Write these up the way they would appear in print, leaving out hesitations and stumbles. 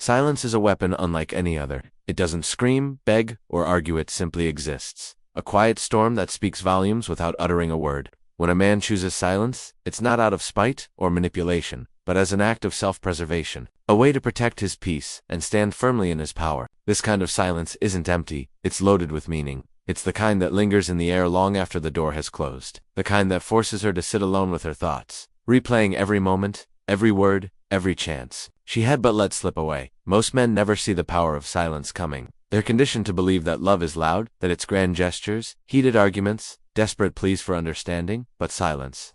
Silence is a weapon unlike any other. It doesn't scream, beg, or argue, it simply exists. A quiet storm that speaks volumes without uttering a word. When a man chooses silence, it's not out of spite or manipulation, but as an act of self-preservation, a way to protect his peace and stand firmly in his power. This kind of silence isn't empty, it's loaded with meaning. It's the kind that lingers in the air long after the door has closed. The kind that forces her to sit alone with her thoughts, replaying every moment, every word, every chance she had but let slip away. Most men never see the power of silence coming. They're conditioned to believe that love is loud, that it's grand gestures, heated arguments, desperate pleas for understanding, but silence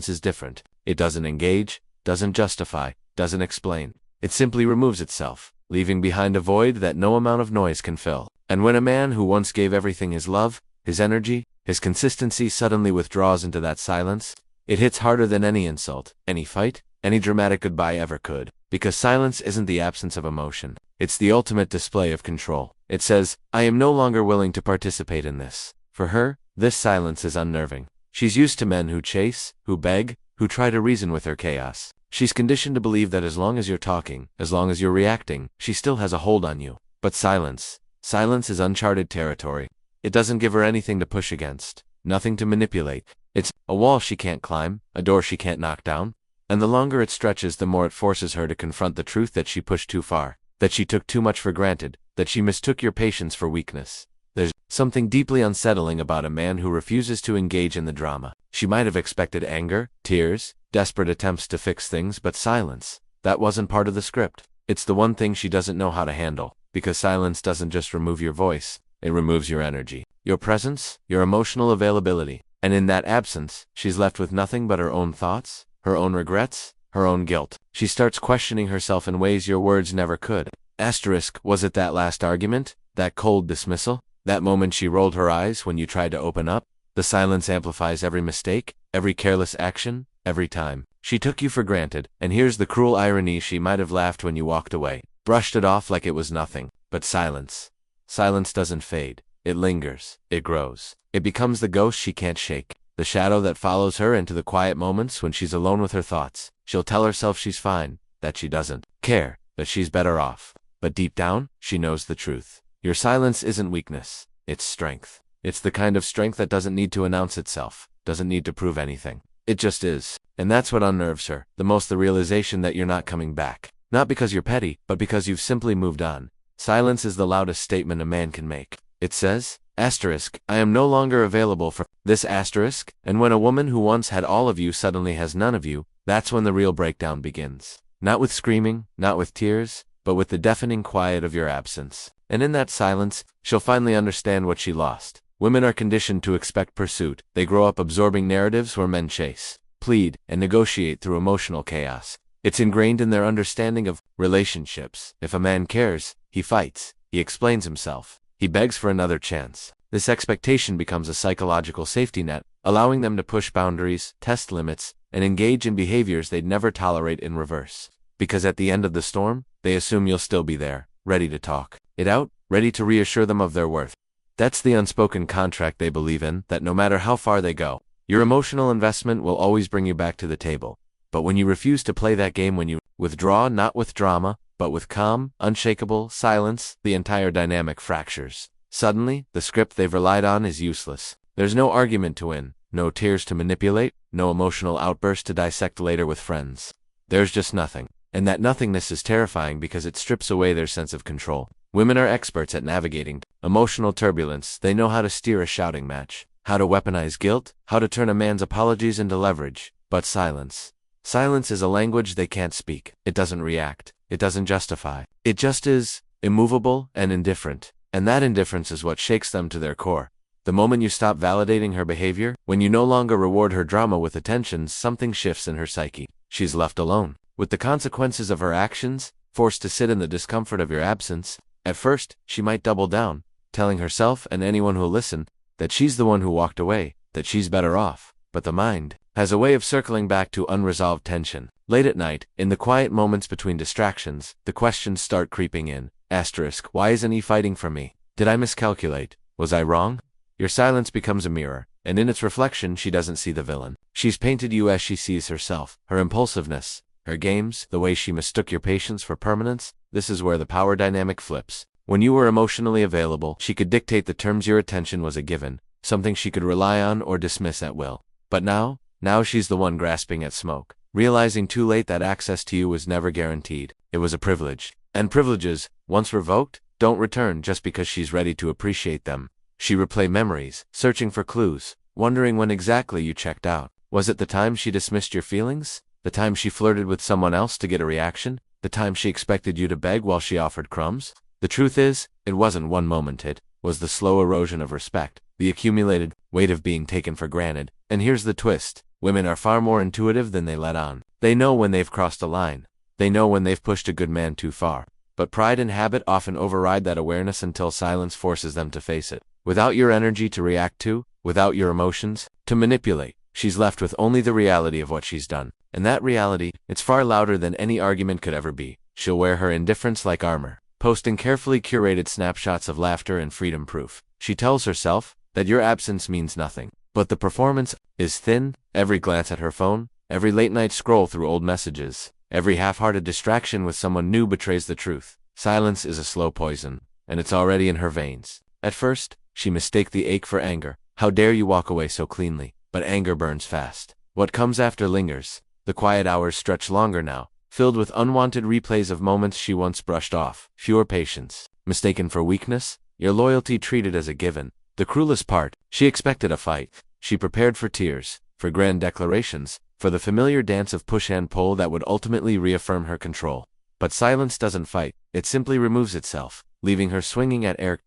is different. It doesn't engage, doesn't justify, doesn't explain. It simply removes itself, leaving behind a void that no amount of noise can fill. And when a man who once gave everything, his love, his energy, his consistency, suddenly withdraws into that silence, it hits harder than any insult, any fight, any dramatic goodbye ever could. Because silence isn't the absence of emotion. It's the ultimate display of control. It says, I am no longer willing to participate in this. For her, this silence is unnerving. She's used to men who chase, who beg, who try to reason with her chaos. She's conditioned to believe that as long as you're talking, as long as you're reacting, she still has a hold on you. But silence is uncharted territory. It doesn't give her anything to push against, nothing to manipulate. It's a wall she can't climb, a door she can't knock down. And the longer it stretches, the more it forces her to confront the truth that she pushed too far, that she took too much for granted, that she mistook your patience for weakness. There's something deeply unsettling about a man who refuses to engage in the drama. She might have expected anger, tears, desperate attempts to fix things, but silence. That wasn't part of the script. It's the one thing she doesn't know how to handle, because silence doesn't just remove your voice, it removes your energy, your presence, your emotional availability. And in that absence, she's left with nothing but her own thoughts, her own regrets, her own guilt. She starts questioning herself in ways your words never could. Was it that last argument? That cold dismissal? That moment she rolled her eyes when you tried to open up? The silence amplifies every mistake, every careless action, every time. She took you for granted, and here's the cruel irony, she might have laughed when you walked away, brushed it off like it was nothing. But silence doesn't fade. It lingers. It grows. It becomes the ghost she can't shake. The shadow that follows her into the quiet moments when she's alone with her thoughts. She'll tell herself she's fine, that she doesn't care, that she's better off. But deep down, she knows the truth. Your silence isn't weakness, it's strength. It's the kind of strength that doesn't need to announce itself, doesn't need to prove anything. It just is. And that's what unnerves her, the most, the realization that you're not coming back. Not because you're petty, but because you've simply moved on. Silence is the loudest statement a man can make. It says, I am no longer available for this asterisk, and when a woman who once had all of you suddenly has none of you, that's when the real breakdown begins. Not with screaming, not with tears, but with the deafening quiet of your absence. And in that silence, she'll finally understand what she lost. Women are conditioned to expect pursuit. They grow up absorbing narratives where men chase, plead, and negotiate through emotional chaos. It's ingrained in their understanding of relationships. If a man cares, he fights, he explains himself. He begs for another chance. This expectation becomes a psychological safety net, allowing them to push boundaries, test limits, and engage in behaviors they'd never tolerate in reverse. Because at the end of the storm, they assume you'll still be there, ready to talk it out, ready to reassure them of their worth. That's the unspoken contract they believe in, that no matter how far they go, your emotional investment will always bring you back to the table. But when you refuse to play that game, when you withdraw, not with drama, but with calm, unshakable silence, the entire dynamic fractures. Suddenly, the script they've relied on is useless. There's no argument to win, no tears to manipulate, no emotional outburst to dissect later with friends. There's just nothing. And that nothingness is terrifying because it strips away their sense of control. Women are experts at navigating emotional turbulence. They know how to steer a shouting match, how to weaponize guilt, how to turn a man's apologies into leverage. But silence is a language they can't speak. It doesn't react. It doesn't justify. It just is, immovable and indifferent. And that indifference is what shakes them to their core. The moment you stop validating her behavior, when you no longer reward her drama with attention, something shifts in her psyche. She's left alone with the consequences of her actions, forced to sit in the discomfort of your absence. At first, she might double down, telling herself and anyone who'll listen that she's the one who walked away, that she's better off. But the mind has a way of circling back to unresolved tension. Late at night, in the quiet moments between distractions, the questions start creeping in. Why isn't he fighting for me? Did I miscalculate? Was I wrong? Your silence becomes a mirror, and in its reflection she doesn't see the villain. She's painted you as she sees herself, her impulsiveness, her games, the way she mistook your patience for permanence. this is where the power dynamic flips. When you were emotionally available, she could dictate the terms your attention was a given, something she could rely on or dismiss at will. But now she's the one grasping at smoke, realizing too late that access to you was never guaranteed. It was a privilege. And privileges, once revoked, don't return just because she's ready to appreciate them. She replayed memories, searching for clues, wondering when exactly you checked out. Was it the time she dismissed your feelings? The time she flirted with someone else to get a reaction? The time she expected you to beg while she offered crumbs? The truth is, it wasn't one moment, it was the slow erosion of respect, the accumulated weight of being taken for granted. And here's the twist. Women are far more intuitive than they let on. They know when they've crossed a line. They know when they've pushed a good man too far. But pride and habit often override that awareness until silence forces them to face it. Without your energy to react to, without your emotions to manipulate, she's left with only the reality of what she's done. And that reality, it's far louder than any argument could ever be. She'll wear her indifference like armor, posting carefully curated snapshots of laughter and freedom proof. She tells herself that your absence means nothing. But the performance is thin. Every glance at her phone, every late-night scroll through old messages, every half-hearted distraction with someone new betrays the truth. Silence is a slow poison, and it's already in her veins. At first, she mistaked the ache for anger. How dare you walk away so cleanly? But anger burns fast. What comes after lingers. The quiet hours stretch longer now, filled with unwanted replays of moments she once brushed off. Fewer patience. Mistaken for weakness, your loyalty treated as a given. The cruelest part, she expected a fight. She prepared for tears, for grand declarations, for the familiar dance of push and pull that would ultimately reaffirm her control. But silence doesn't fight, it simply removes itself, leaving her swinging at air.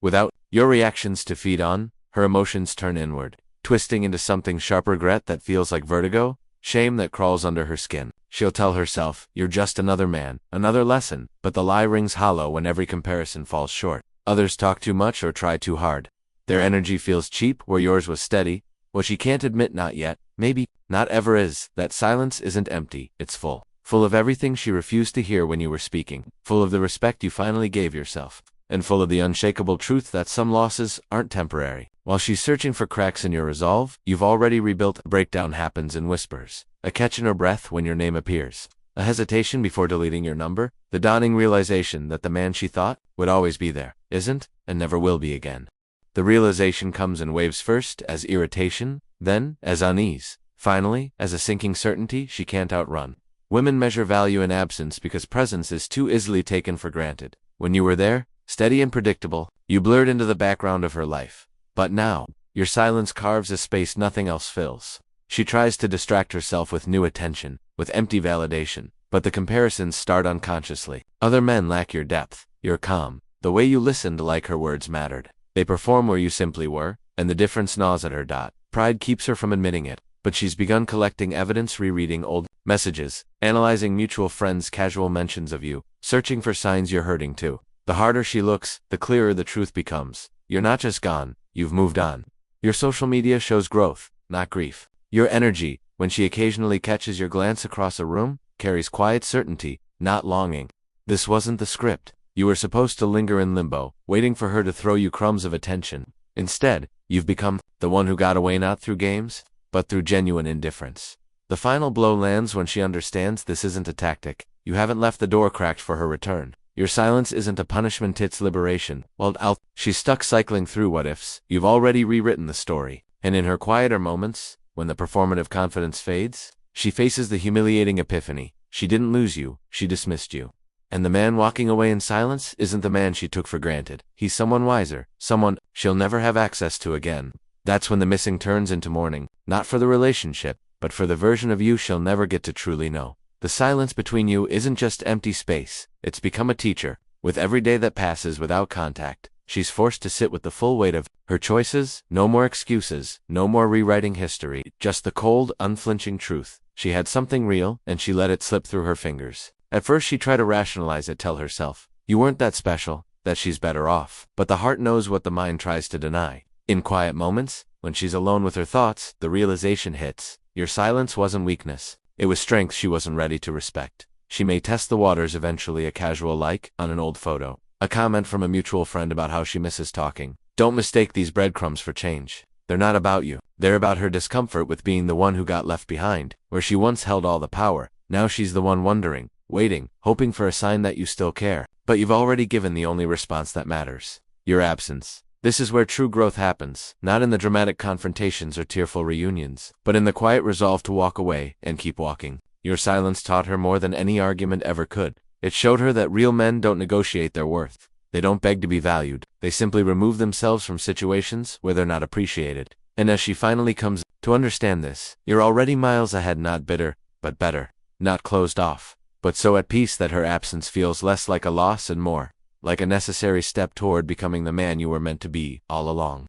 Without your reactions to feed on, her emotions turn inward, twisting into something sharp. Regret that feels like vertigo, shame that crawls under her skin. She'll tell herself, you're just another man, another lesson, but the lie rings hollow when every comparison falls short. Others talk too much or try too hard. Their energy feels cheap where yours was steady. What she can't admit, not yet, maybe, not ever, is that silence isn't empty, it's full. Full of everything she refused to hear when you were speaking. Full of the respect you finally gave yourself. And full of the unshakable truth that some losses aren't temporary. While she's searching for cracks in your resolve, you've already rebuilt. A breakdown happens in whispers. A catch in her breath when your name appears. A hesitation before deleting your number. The dawning realization that the man she thought would always be there isn't, and never will be again. The realization comes in waves, first as irritation, then as unease, finally as a sinking certainty she can't outrun. Women measure value in absence because presence is too easily taken for granted. When you were there, steady and predictable, you blurred into the background of her life. But now, your silence carves a space nothing else fills. She tries to distract herself with new attention, with empty validation, but the comparisons start unconsciously. Other men lack your depth, your calm, the way you listened like her words mattered. They perform where you simply were, and the difference gnaws at her. Pride keeps her from admitting it, but she's begun collecting evidence, rereading old messages, analyzing mutual friends' casual mentions of you, searching for signs you're hurting too. The harder she looks, the clearer the truth becomes. You're not just gone, you've moved on. Your social media shows growth, not grief. Your energy, when she occasionally catches your glance across a room, carries quiet certainty, not longing. This wasn't the script. You were supposed to linger in limbo, waiting for her to throw you crumbs of attention. Instead, you've become the one who got away not through games, but through genuine indifference. The final blow lands when she understands this isn't a tactic. You haven't left the door cracked for her return. Your silence isn't a punishment, it's liberation. While she's stuck cycling through what-ifs, you've already rewritten the story. And in her quieter moments, when the performative confidence fades, she faces the humiliating epiphany. She didn't lose you, she dismissed you. And the man walking away in silence isn't the man she took for granted. He's someone wiser, someone she'll never have access to again. That's when the missing turns into mourning, not for the relationship, but for the version of you she'll never get to truly know. The silence between you isn't just empty space, it's become a teacher. With every day that passes without contact, she's forced to sit with the full weight of her choices. No more excuses, no more rewriting history, just the cold, unflinching truth. She had something real, and she let it slip through her fingers. At first she tried to rationalize it, tell herself, you weren't that special, that she's better off. But the heart knows what the mind tries to deny. In quiet moments, when she's alone with her thoughts, the realization hits. Your silence wasn't weakness. It was strength she wasn't ready to respect. She may test the waters eventually, a casual like on an old photo, a comment from a mutual friend about how she misses talking. Don't mistake these breadcrumbs for change. They're not about you. They're about her discomfort with being the one who got left behind. Where she once held all the power, now she's the one wondering, waiting, hoping for a sign that you still care. But you've already given the only response that matters: your absence. This is where true growth happens, not in the dramatic confrontations or tearful reunions, but in the quiet resolve to walk away and keep walking. Your silence taught her more than any argument ever could. It showed her that real men don't negotiate their worth. They don't beg to be valued. They simply remove themselves from situations where they're not appreciated. And as she finally comes to understand this, you're already miles ahead, not bitter, but better. Not closed off, but so at peace that her absence feels less like a loss and more like a necessary step toward becoming the man you were meant to be all along.